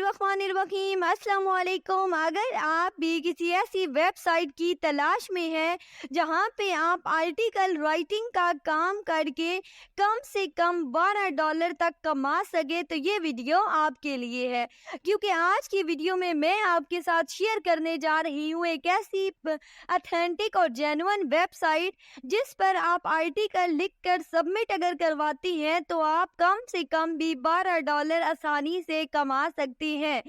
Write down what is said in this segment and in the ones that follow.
बिस्मिल्लाहिर्रहमानिर्रहीम। अस्सलाम वालेकुम। अगर आप भी किसी ऐसी वेबसाइट की तलाश में हैं जहां पे आप आर्टिकल राइटिंग का काम करके कम से कम $12 तक कमा सके तो ये वीडियो आपके लिए है, क्योंकि आज की वीडियो में मैं आपके साथ शेयर करने जा रही हूँ एक ऐसी अथेंटिक और जेन्युइन वेबसाइट जिस पर आप आर्टिकल लिखकर सबमिट अगर करवाती हैं तो आप कम से कम भी $12 आसानी से कमा सकती हैं।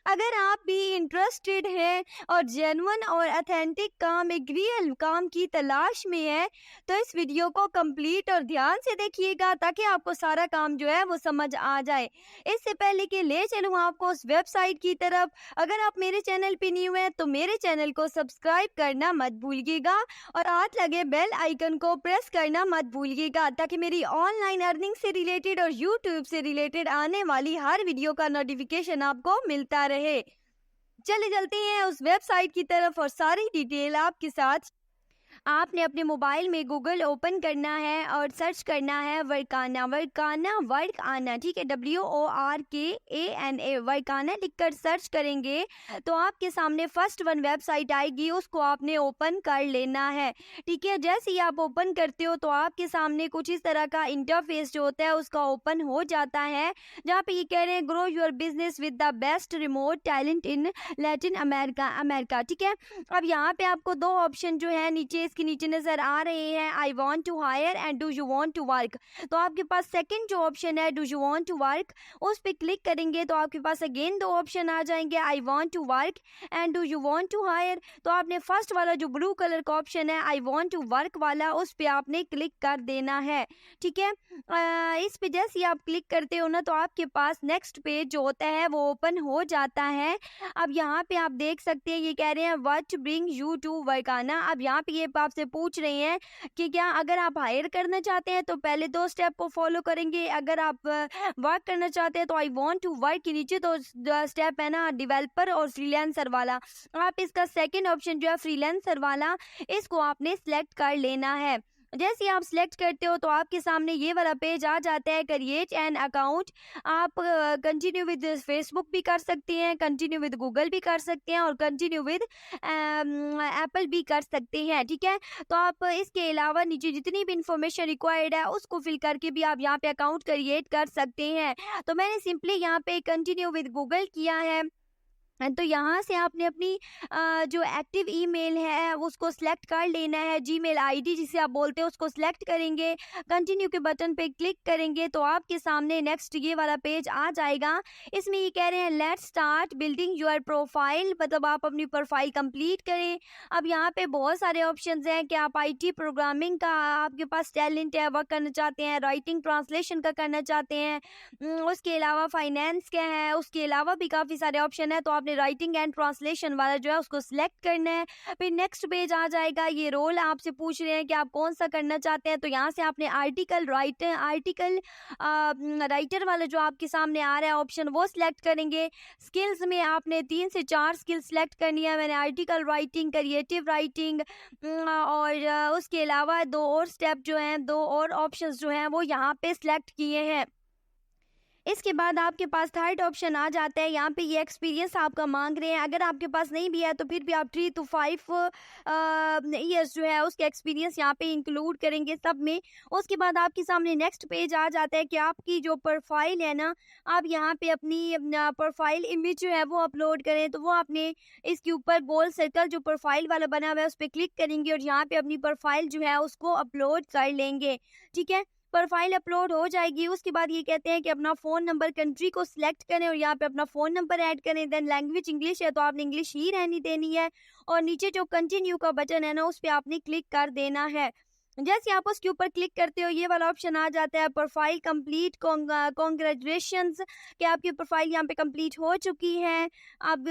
अगर आप भी इंटरेस्टेड हैं और जेन्युइन और अथेंटिक काम, एक रियल काम की तलाश में है, तो इस वीडियो को कंप्लीट और ध्यान से देखिएगा ताकि आपको सारा काम जो है वो समझ आ जाए। इससे पहले कि ले चलूँ आपको उस वेबसाइट की तरफ, अगर आप मेरे चैनल पे न्यू हैं तो मेरे चैनल को सब्सक्राइब करना मत भूलिएगा और हाथ लगे बेल आइकन को प्रेस करना मत भूलिएगा ताकि मेरी ऑनलाइन अर्निंग से रिलेटेड और यूट्यूब से रिलेटेड आने वाली हर वीडियो का नोटिफिकेशन आपको मिलता रहे। चले चलते हैं उस वेबसाइट की तरफ और सारी डिटेल आपके साथ। आपने अपने मोबाइल में गूगल ओपन करना है और सर्च करना है वर्काना। वर्काना वर्क आना, ठीक है, WORKANA वर्काना लिखकर सर्च करेंगे तो आपके सामने फर्स्ट वन वेबसाइट आएगी, उसको आपने ओपन कर लेना है। ठीक है, जैसे ही आप ओपन करते हो तो आपके सामने कुछ इस तरह का इंटरफेस जो होता है उसका ओपन हो जाता है, जहाँ पे ये कह रहे हैं grow your business with the best remote talent in Latin America. ठीक है, अब यहाँ पे आपको दो ऑप्शन जो है नीचे इसके नीचे नजर आ रहे हैं, I want to hire and do you want to work. तो आपके पास सेकंड जो ऑप्शन है do you want to work, उस पर क्लिक करेंगे तो आपके पास अगेन दो ऑप्शन आ जाएंगे, I want to work and do you want to hire. तो आपने फर्स्ट वाला जो ब्लू कलर का ऑप्शन है आई वॉन्ट टू वर्क वाला, उस पर आपने क्लिक कर देना है। ठीक है, इस पे जैसे ही आप क्लिक करते हो ना तो आपके पास नेक्स्ट पेज जो होता है वो ओपन हो जाता है। अब यहाँ पे आप देख सकते हैं ये कह रहे हैं व्हाट ब्रिंग यू टू वर्काना। अब यहाँ पे ये आपसे पूछ रहे हैं कि क्या अगर आप हायर करना चाहते हैं तो पहले दो स्टेप को फॉलो करेंगे, अगर आप वर्क करना चाहते हैं तो आई वांट टू वर्क के नीचे तो स्टेप है ना डेवलपर और फ्रीलांसर वाला, आप इसका सेकंड ऑप्शन जो है फ्रीलांसर वाला, इसको आपने सिलेक्ट कर लेना है। जैसे ही आप सिलेक्ट करते हो तो आपके सामने ये वाला पेज आ जाता है, क्रिएट एन अकाउंट। आप कंटिन्यू विद फेसबुक भी कर सकते हैं, कंटिन्यू विद गूगल भी कर सकते हैं और कंटिन्यू विद एप्पल भी कर सकते हैं। ठीक है, तो आप इसके अलावा नीचे जितनी भी इंफॉर्मेशन रिक्वायर्ड है उसको फिल करके भी आप यहाँ पे अकाउंट क्रिएट कर सकते हैं। तो मैंने सिंपली यहाँ पे कंटिन्यू विद गूगल किया है। तो यहाँ से आपने अपनी जो एक्टिव ईमेल है उसको सिलेक्ट कर लेना है, जीमेल आईडी जिसे आप बोलते हैं उसको सिलेक्ट करेंगे, कंटिन्यू के बटन पे क्लिक करेंगे तो आपके सामने नेक्स्ट ये वाला पेज आ जाएगा। इसमें ये कह रहे हैं let's start building your profile, मतलब आप अपनी प्रोफाइल कंप्लीट करें। अब यहाँ पे बहुत सारे ऑप्शंस हैं कि आप IT प्रोग्रामिंग का आपके पास टैलेंट है, वर्क करना चाहते हैं, राइटिंग ट्रांसलेशन का करना चाहते हैं, उसके अलावा फाइनेंस का है, उसके अलावा भी काफ़ी सारे ऑप्शन है। तो आपने राइटिंग एंड ट्रांसलेशन वाला जो है उसको सिलेक्ट करना है। फिर नेक्स्ट पेज आ जाएगा, ये रोल आपसे पूछ रहे हैं कि आप कौन सा करना चाहते हैं, तो यहाँ से आपने आर्टिकल राइटर वाला जो आपके सामने आ रहा है ऑप्शन वो सिलेक्ट करेंगे। स्किल्स में आपने 3 से 4 स्किल्स सिलेक्ट करनी है। मैंने आर्टिकल राइटिंग, क्रिएटिव राइटिंग और उसके अलावा दो और स्टेप जो हैं, दो और ऑप्शंस जो हैं वो यहाँ पे सिलेक्ट किए हैं। इसके बाद आपके पास थर्ड ऑप्शन आ जाता है, यहाँ पे ये एक्सपीरियंस आपका मांग रहे हैं। अगर आपके पास नहीं भी है तो फिर भी आप 3 to 5 ईयर्स जो है उसके एक्सपीरियंस यहाँ पे इंक्लूड करेंगे सब में। उसके बाद आपके सामने नेक्स्ट पेज आ जाता है कि आपकी जो प्रोफाइल है ना, आप यहाँ पे अपनी प्रोफाइल इमेज जो है वो अपलोड करें। तो वो आपने इसके ऊपर गोल सर्कल जो प्रोफाइल वाला बना हुआ है उस पर क्लिक करेंगे और यहाँ पे अपनी प्रोफाइल जो है उसको अपलोड कर लेंगे। ठीक है, प्रोफाइल अपलोड हो जाएगी। उसके बाद ये कहते हैं कि अपना फ़ोन नंबर, कंट्री को सिलेक्ट करें और यहाँ पे अपना फ़ोन नंबर ऐड करें। देन लैंग्वेज इंग्लिश है तो आपने इंग्लिश ही रहनी देनी है और नीचे जो कंटिन्यू का बटन है ना उस पर आपने क्लिक कर देना है। जैसे आप उसके ऊपर क्लिक करते हो ये वाला ऑप्शन आ जाता है प्रोफाइल कंप्लीट, कॉन्ग्रेचुलेशंस कि आपकी प्रोफाइल यहाँ पे कंप्लीट हो चुकी है। अब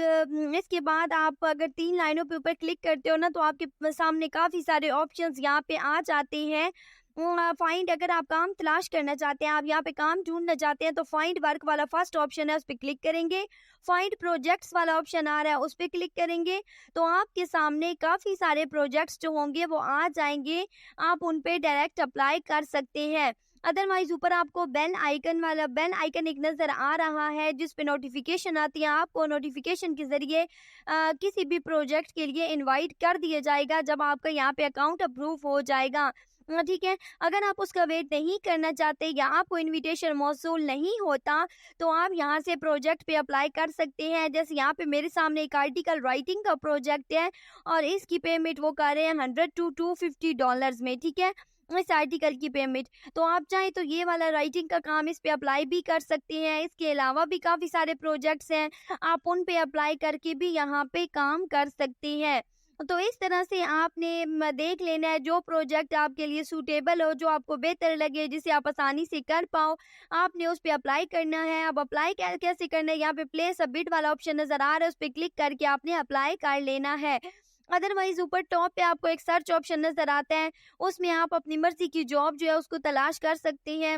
इसके बाद आप अगर 3 लाइनों पे ऊपर क्लिक करते हो ना तो आपके सामने काफ़ी सारे ऑप्शंस यहाँ पे आ जाते हैं। फाइंड, अगर आप काम तलाश करना चाहते हैं, आप यहाँ पे काम ढूंढना चाहते हैं तो फाइंड वर्क वाला फर्स्ट ऑप्शन है उस पर क्लिक करेंगे। फाइंड प्रोजेक्ट्स वाला ऑप्शन आ रहा है उस पर क्लिक करेंगे तो आपके सामने काफ़ी सारे प्रोजेक्ट्स जो होंगे वो आ जाएंगे, आप उन पे डायरेक्ट अप्लाई कर सकते हैं। अदरवाइज ऊपर आपको बेल आइकन एक नज़र आ रहा है जिस पे नोटिफिकेशन आती है। आपको नोटिफिकेशन के ज़रिए किसी भी प्रोजेक्ट के लिए इनवाइट कर दिया जाएगा जब आपका यहाँ पे अकाउंट अप्रूव हो जाएगा। ठीक है। अगर आप उसका वेट नहीं करना चाहते या आपको इनविटेशन मौसूल नहीं होता तो आप यहाँ से प्रोजेक्ट पे अप्लाई कर सकते हैं। जैसे यहाँ पे मेरे सामने एक आर्टिकल राइटिंग का प्रोजेक्ट है और इसकी पेमेंट वो कर रहे हैं $100 to $250 में। ठीक है, इस आर्टिकल की पेमेंट। तो आप चाहें तो ये वाला राइटिंग का काम इस पे अप्लाई भी कर सकते हैं। इसके अलावा भी काफ़ी सारे प्रोजेक्ट्स हैं, आप उन पे अप्लाई करके भी यहाँ पे काम कर सकते हैं। तो इस तरह से आपने देख लेना है जो प्रोजेक्ट आपके लिए सूटेबल हो, जो आपको बेहतर लगे, जिसे आप आसानी से कर पाओ, आपने उस पे अप्लाई करना है। अब अप्लाई कैसे करना है, यहाँ पे प्ले सबमिट वाला ऑप्शन नज़र आ रहा है, उस पे क्लिक करके आपने अप्लाई कर लेना है। अदरवाइज ऊपर टॉप पे आपको एक सर्च ऑप्शन नज़र आता है, उसमें आप अपनी मर्ज़ी की जॉब जो है उसको तलाश कर सकते हैं।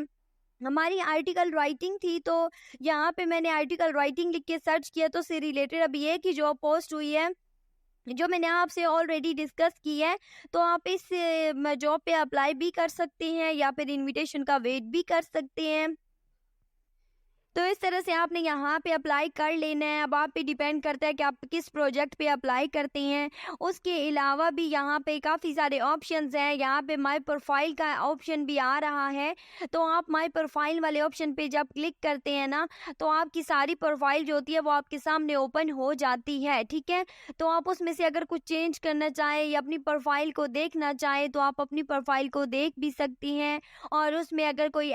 हमारी आर्टिकल राइटिंग थी तो यहाँ पे मैंने आर्टिकल राइटिंग लिख के सर्च किया तो उससे रिलेटेड अभी एक ही जॉब पोस्ट हुई है जो मैंने आपसे ऑलरेडी डिस्कस की है। तो आप इस जॉब पे अप्लाई भी कर सकते हैं या फिर इनविटेशन का वेट भी कर सकते हैं। तो इस तरह से आपने यहाँ पे अप्लाई कर लेना है। अब आप पे डिपेंड करता है कि आप किस प्रोजेक्ट पे अप्लाई करते हैं। उसके अलावा भी यहाँ पे काफ़ी सारे ऑप्शंस हैं। यहाँ पे माय प्रोफाइल का ऑप्शन भी आ रहा है, तो आप माय प्रोफाइल वाले ऑप्शन पे जब क्लिक करते हैं ना तो आपकी सारी प्रोफाइल जो होती है वो आपके सामने ओपन हो जाती है। ठीक है, तो आप उसमें से अगर कुछ चेंज करना चाहें या अपनी प्रोफाइल को देखना चाहें तो आप अपनी प्रोफाइल को देख भी सकती हैं और उसमें अगर कोई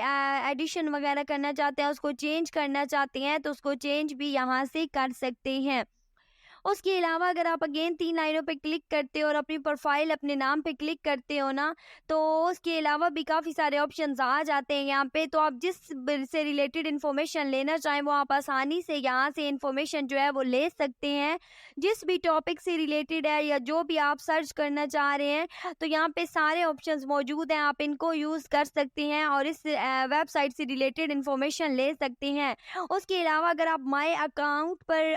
एडिशन वगैरह करना चाहते हैं, उसको चेंज करना चाहते हैं तो उसको चेंज भी यहाँ से कर सकते हैं। उसके अलावा अगर आप अगेन 3 लाइनों पे क्लिक करते हो और अपनी प्रोफाइल अपने नाम पे क्लिक करते हो ना तो उसके अलावा भी काफ़ी सारे ऑप्शंस आ जाते हैं यहाँ पे। तो आप जिस से रिलेटेड इन्फॉर्मेशन लेना चाहें वो आप आसानी से यहाँ से इन्फॉर्मेशन जो है वो ले सकते हैं। जिस भी टॉपिक से रिलेटेड है या जो भी आप सर्च करना चाह रहे हैं तो यहाँ पे सारे ऑप्शंस मौजूद हैं, आप इनको यूज़ कर सकते हैं और इस वेबसाइट से रिलेटेड इन्फॉर्मेशन ले सकते हैं। उसके अलावा अगर आप माय अकाउंट पर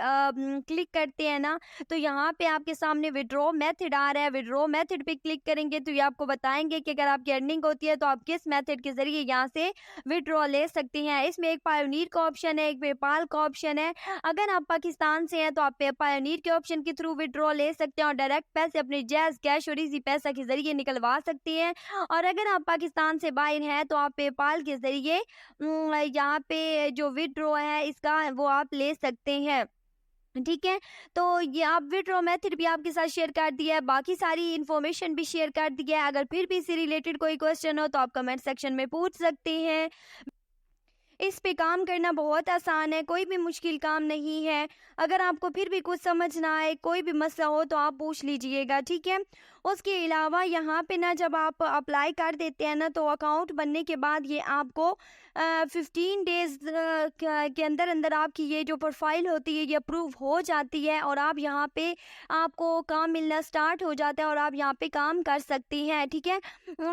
क्लिक करते हैं ना तो यहाँ पे आपके सामने विड्रॉ मेथड आ रहा है। विड्रॉ मेथड पे क्लिक करेंगे तो ये आपको बताएंगे कि अगर आपकी अर्निंग होती है तो आप किस मेथड के जरिए यहाँ से विड्रॉ ले सकते हैं। इसमें एक पायोनीर का ऑप्शन है, एक पेपाल का ऑप्शन है। अगर आप पाकिस्तान से हैं तो आप पायोनीर के ऑप्शन के थ्रू विड्रॉ ले सकते हैं और डायरेक्ट पैसे अपने जैज़ कैश और इजी पैसा के जरिए निकलवा सकते हैं। और अगर आप पाकिस्तान से बाहर हैं तो आप पेपाल के जरिए यहाँ पे जो विड्रॉ है इसका वो आप ले सकते हैं। ठीक है, तो ये आप विड्रॉ मेथड भी आपके साथ शेयर कर दिया है, बाकी सारी इन्फॉर्मेशन भी शेयर कर दिया है। अगर फिर भी इससे रिलेटेड कोई क्वेश्चन हो तो आप कमेंट सेक्शन में पूछ सकते हैं। इस पे काम करना बहुत आसान है, कोई भी मुश्किल काम नहीं है। अगर आपको फिर भी कुछ समझ ना आए, कोई भी मसला हो तो आप पूछ लीजिएगा। ठीक है, उसके अलावा यहाँ पे ना जब आप अप्लाई कर देते हैं ना तो अकाउंट बनने के बाद ये आपको 15 डेज के अंदर अंदर आपकी ये जो प्रोफाइल होती है ये अप्रूव हो जाती है और आप यहाँ पे आपको काम मिलना स्टार्ट हो जाता है और आप यहाँ पे काम कर सकती हैं। ठीक है,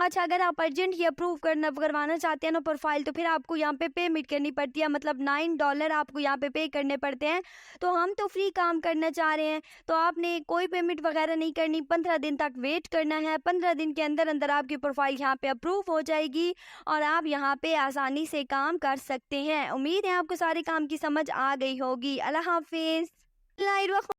अच्छा अगर आप अर्जेंट ये अप्रूव करवाना चाहते हैं ना प्रोफाइल तो फिर आपको यहाँ पे पेमेंट करनी पड़ती है, मतलब $9 आपको यहाँ पे करने पड़ते हैं। तो हम तो फ्री काम करना चाह रहे हैं तो आपने कोई पेमेंट वगैरह नहीं करनी, 15 दिन तक वेट करना है। 15 दिन के अंदर अंदर आपकी प्रोफाइल यहाँ पे अप्रूव हो जाएगी और आप यहाँ पे आसानी से काम कर सकते हैं। उम्मीद है आपको सारे काम की समझ आ गई होगी। अल्लाह हाफिज।